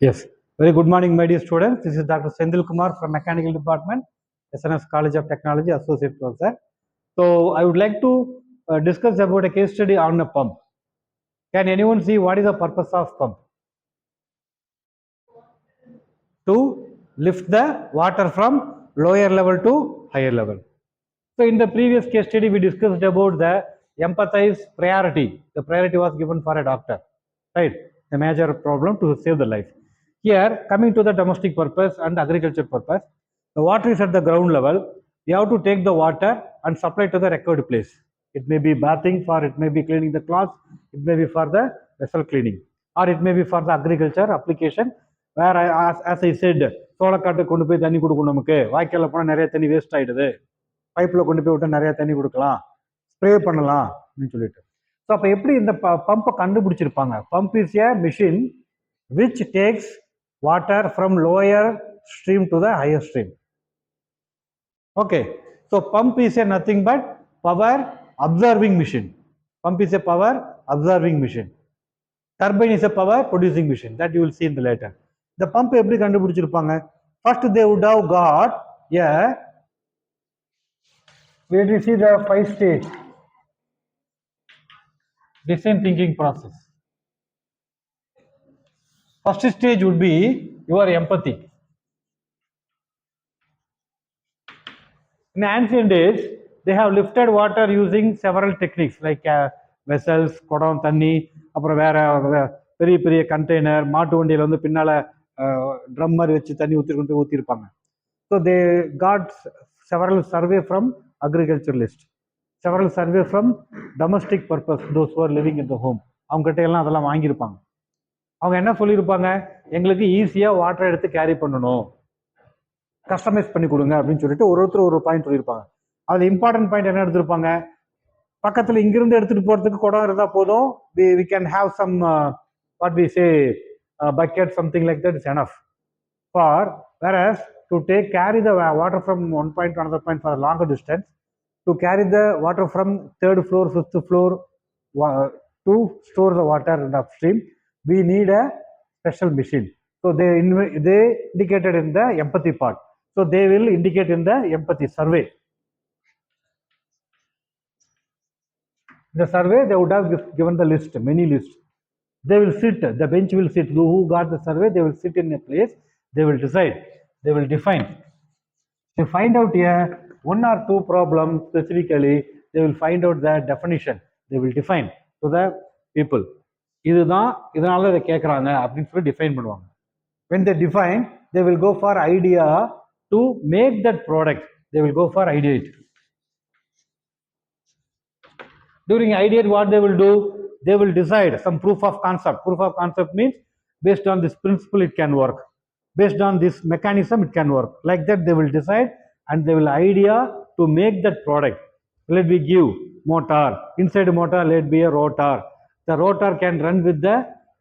Yes, very good morning, my dear students. This is Dr.C.Senthilkumar from Mechanical Department, SNS College of Technology, Associate Professor. So, I would like to discuss about a case study on a pump. Can anyone see what is the purpose of pump? To lift the water from lower level to higher level. So, in the previous case study, we discussed about the empathize priority. The priority was given for a doctor, right? A major problem to save the life. Here, coming to the domestic purpose and agriculture purpose, the water is at the ground level. You have to take the water and supply to the required place. It may be bathing, for it may be cleaning the clothes, it may be for the vessel cleaning, or it may be for the agriculture application. Where as I said, சோளக்காட்டு கொண்டு போய் தண்ணி கொடுக்கும், நமக்கு வாய்க்கால போனால் நிறைய தண்ணி waste ஆயிடுது, பைப்பில் கொண்டு போய் விட்டால் நிறைய தண்ணி கொடுக்கலாம், ஸ்ப்ரே பண்ணலாம் அப்படின்னு சொல்லிட்டு. ஸோ அப்போ எப்படி இந்த பம்பை கண்டுபிடிச்சிருப்பாங்க? Pump is a machine which takes water from lower stream to the higher stream. Okay, so pump is a nothing but power absorbing machine. Pump is a power absorbing machine. Turbine is a power producing machine. That you will see in the later. The pump எப்படி கண்டுபிடிச்சிருப்பாங்க? First they would have got where do you see the 5 stage design thinking process. First stage would be your empathy. In ancient days, they have lifted water using several techniques like vessels, குடம் தண்ணி, அப்புறம் வேற பெரிய பெரிய container, மாட்டு வண்டியில் வந்து பின்னால ட்ரம் மாதிரி வச்சு தண்ணி ஊற்றிருப்பாங்க. So they got several survey from agriculturalist, several survey from domestic purpose, those who are living in the home. அவங்க கிட்ட எல்லாம் அதெல்லாம் வாங்கியிருப்பாங்க. அவங்க என்ன சொல்லியிருப்பாங்க? எங்களுக்கு ஈஸியாக வாட்டர் எடுத்து கேரி பண்ணணும், கஸ்டமைஸ் பண்ணி கொடுங்க அப்படின்னு சொல்லிட்டு ஒருத்தர் ஒரு பாயிண்ட் சொல்லியிருப்பாங்க. அதில் இம்பார்ட்டன்ட் பாயிண்ட் என்ன எடுத்திருப்பாங்க? பக்கத்தில் இங்கிருந்து எடுத்துகிட்டு போகிறதுக்கு குடம் இருந்தால் போதும், we can have some what we say bucket, something like that is enough. Whereas to carry the water from one point to another point for a longer distance, to carry the water from 3rd floor, 5th floor to store the water in the upstream, we need a special machine. So they indicated in the empathy part. So they will indicate in the empathy survey. The survey, they would have given the list, many lists. They will sit, the bench will sit, who got the survey, they will sit in a place, they will decide, they will define. They find out here 1 or 2 problems specifically, they will find out the definition, they will define to the people. இதுதான் இதனால இதை கேட்குறாங்க அப்படின்னு சொல்லி define பண்ணுவாங்க. When they define, they will go for idea to make that product, they will go for ideate. During ideate, what they will do? They will decide some proof of concept. Proof of concept means based on this principle it can work, based on this mechanism it can work. Like that they will decide and they will idea to make that product. Let me give motor, inside the motor let be a rotor. The rotor can run with the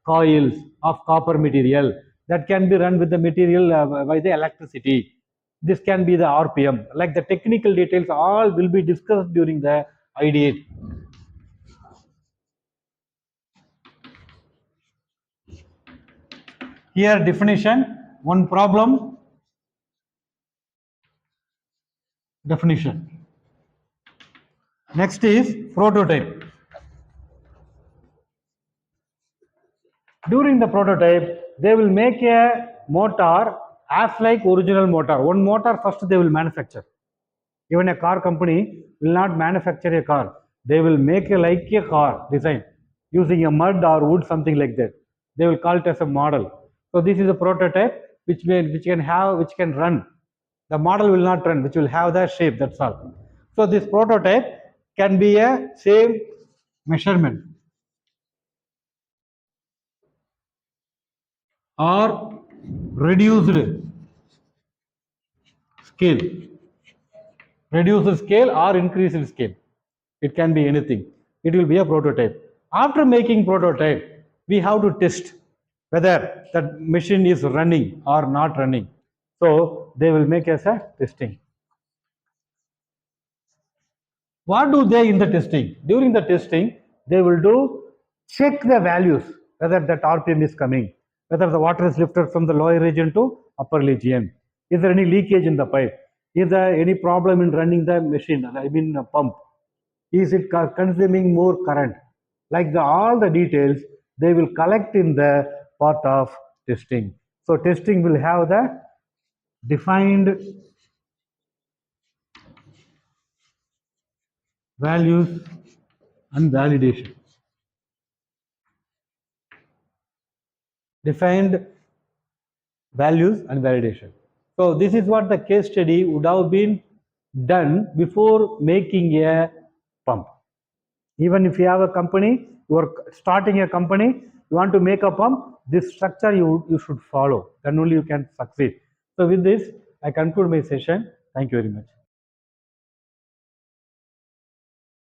coils of copper material, that can be run with the material by the electricity. This can be the RPM. Like the technical details all will be discussed during the ideate. Here definition, one problem, definition. Next is prototype. During the prototype, they will make a motor as like original motor. One motor first they will manufacture. Even a car company will not manufacture a car. They will make like a car design using a mud or wood, something like that. They will call it as a model. So this is a prototype which can run. The model will not run, which will have the shape, that's all. So this prototype can be a same measurement or reduced scale. Reduced scale or increased scale. It can be anything. It will be a prototype. After making prototype, we have to test whether that machine is running or not running. So they will make as a testing. What do they in the testing? During the testing, they will do check the values, whether that RPM is coming, whether the water is lifted from the lower region to upper region. Is there any leakage in the pipe? Is there any problem in running the machine, I mean pump? Is it consuming more current? Like all the details, they will collect in the part of testing. So testing will have the defined values and validation. Defined values and validation. So this is what the case study would have been done before making a pump. Even if you have a company, you are starting a company, you want to make a pump, this structure you should follow, then only you can succeed. So with this, I conclude my session. Thank you very much.